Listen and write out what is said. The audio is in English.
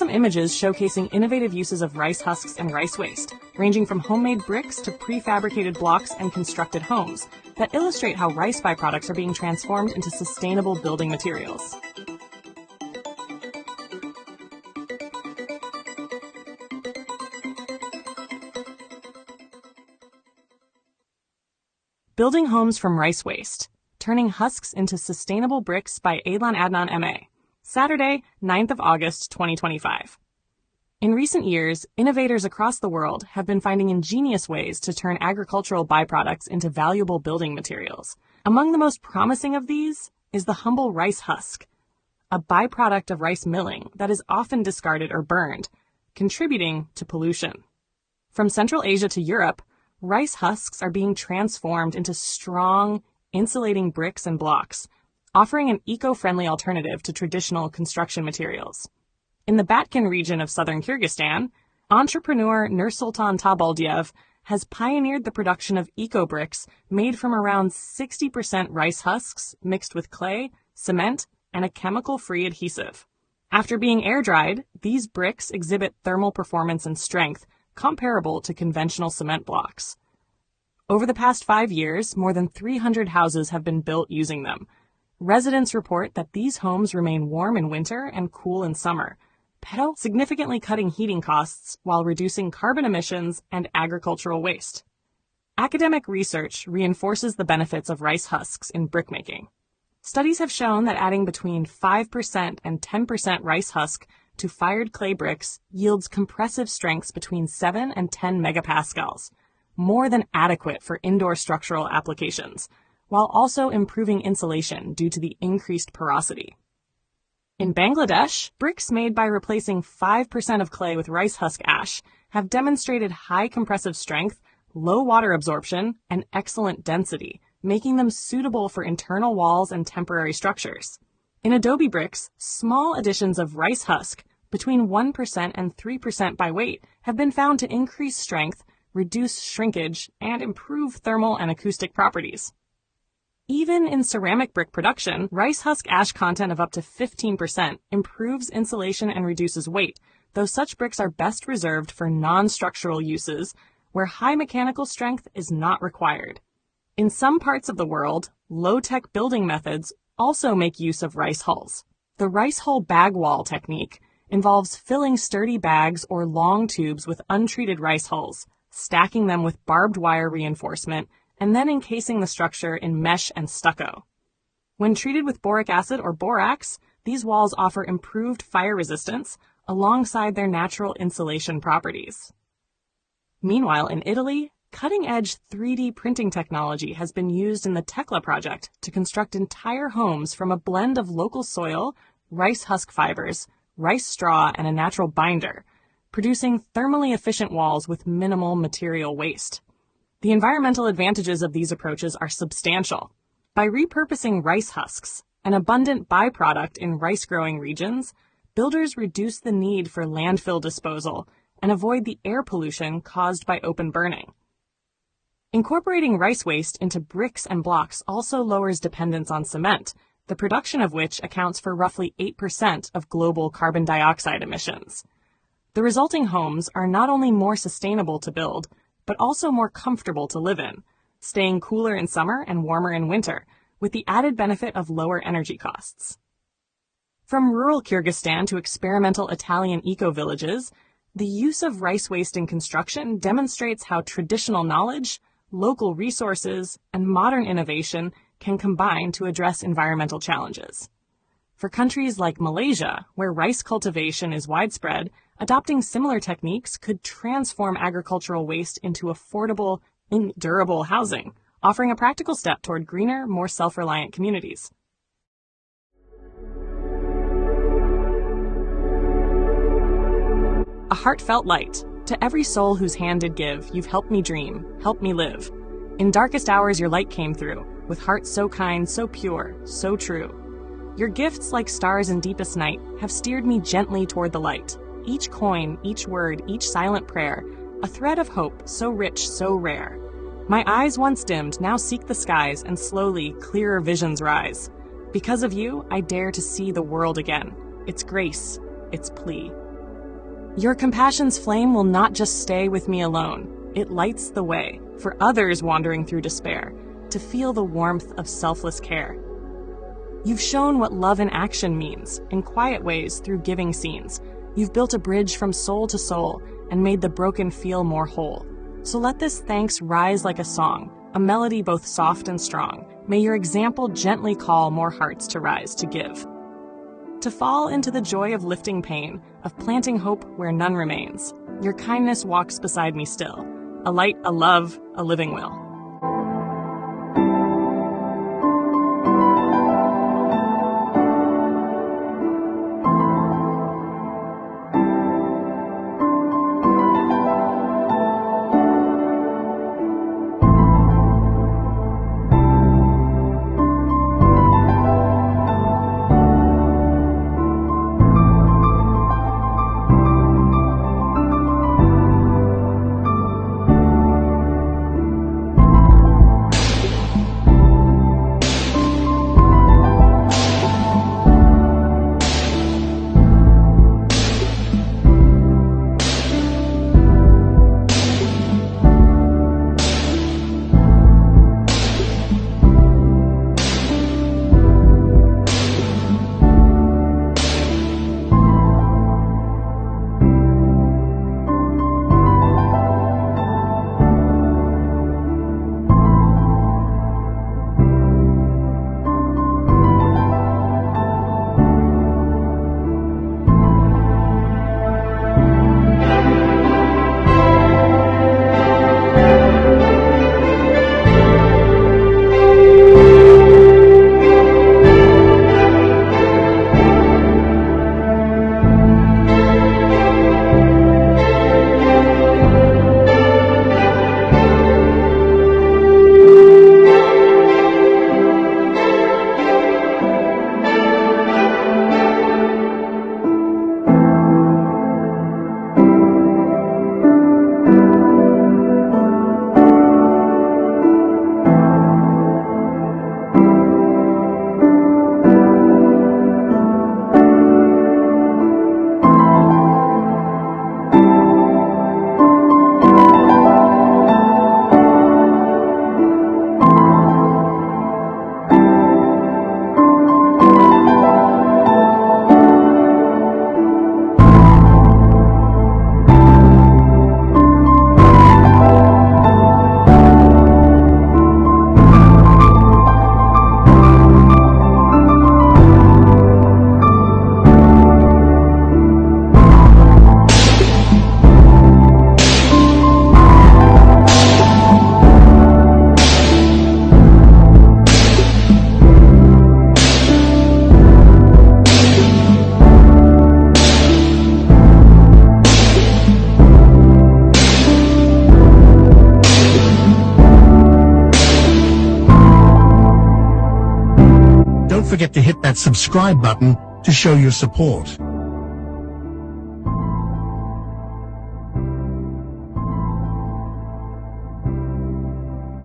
some images showcasing innovative uses of rice husks and rice waste, ranging from homemade bricks to prefabricated blocks and constructed homes, that illustrate how rice byproducts are being transformed into sustainable building materials. Building Homes from Rice Waste, Turning Husks into Sustainable Bricks by AZLAN ADNAN MA. Saturday, 9th of August, 2025. In recent years, innovators across the world have been finding ingenious ways to turn agricultural byproducts into valuable building materials. Among the most promising of these is the humble rice husk, a byproduct of rice milling that is often discarded or burned, contributing to pollution. From Central Asia to Europe, rice husks are being transformed into strong, insulating bricks and blocks, offering an eco-friendly alternative to traditional construction materials. In the Batken region of southern Kyrgyzstan, entrepreneur Nursultan Taabaldyev has pioneered the production of eco-bricks made from around 60% rice husks mixed with clay, cement, and a chemical-free adhesive. After being air-dried, these bricks exhibit thermal performance and strength comparable to conventional cement blocks. Over the past 5 years, more than 300 houses have been built using them. Residents report that these homes remain warm in winter and cool in summer, significantly cutting heating costs while reducing carbon emissions and agricultural waste. Academic research reinforces the benefits of rice husks in brickmaking. Studies have shown that adding between 5% and 10% rice husk to fired clay bricks yields compressive strengths between 7 and 10 megapascals, more than adequate for indoor structural applications, while also improving insulation due to the increased porosity. In Bangladesh, bricks made by replacing 5% of clay with rice husk ash have demonstrated high compressive strength, low water absorption, and excellent density, making them suitable for internal walls and temporary structures. In adobe bricks, small additions of rice husk, between 1% and 3% by weight, have been found to increase strength, reduce shrinkage, and improve thermal and acoustic properties. Even in ceramic brick production, rice husk ash content of up to 15% improves insulation and reduces weight, though such bricks are best reserved for non-structural uses where high mechanical strength is not required. In some parts of the world, low-tech building methods also make use of rice hulls. The rice hull bag wall technique involves filling sturdy bags or long tubes with untreated rice hulls, stacking them with barbed wire reinforcement, and then encasing the structure in mesh and stucco. When treated with boric acid or borax, these walls offer improved fire resistance alongside their natural insulation properties. Meanwhile, in Italy, cutting-edge 3D printing technology has been used in the Tekla project to construct entire homes from a blend of local soil, rice husk fibers, rice straw, and a natural binder, producing thermally efficient walls with minimal material waste. The environmental advantages of these approaches are substantial. By repurposing rice husks, an abundant byproduct in rice-growing regions, builders reduce the need for landfill disposal and avoid the air pollution caused by open burning. Incorporating rice waste into bricks and blocks also lowers dependence on cement, the production of which accounts for roughly 8% of global carbon dioxide emissions. The resulting homes are not only more sustainable to build, but also more comfortable to live in, staying cooler in summer and warmer in winter, with the added benefit of lower energy costs. From rural Kyrgyzstan to experimental Italian eco-villages, the use of rice waste in construction demonstrates how traditional knowledge, local resources, and modern innovation can combine to address environmental challenges. For countries like Malaysia, where rice cultivation is widespread, adopting similar techniques could transform agricultural waste into affordable, durable housing, offering a practical step toward greener, more self-reliant communities. A heartfelt light. To every soul whose hand did give, you've helped me dream, helped me live. In darkest hours your light came through, with hearts so kind, so pure, so true. Your gifts, like stars in deepest night, have steered me gently toward the light. Each coin, each word, each silent prayer, a thread of hope so rich, so rare. My eyes once dimmed now seek the skies, and slowly clearer visions rise. Because of you, I dare to see the world again, its grace, its plea. Your compassion's flame will not just stay with me alone. It lights the way for others wandering through despair to feel the warmth of selfless care. You've shown what love in action means, in quiet ways through giving scenes. You've built a bridge from soul to soul and made the broken feel more whole. So let this thanks rise like a song, a melody both soft and strong. May your example gently call more hearts to rise to give. To fall into the joy of lifting pain, of planting hope where none remains. Your kindness walks beside me still, a light, a love, a living will. Don't forget to hit that subscribe button to show your support.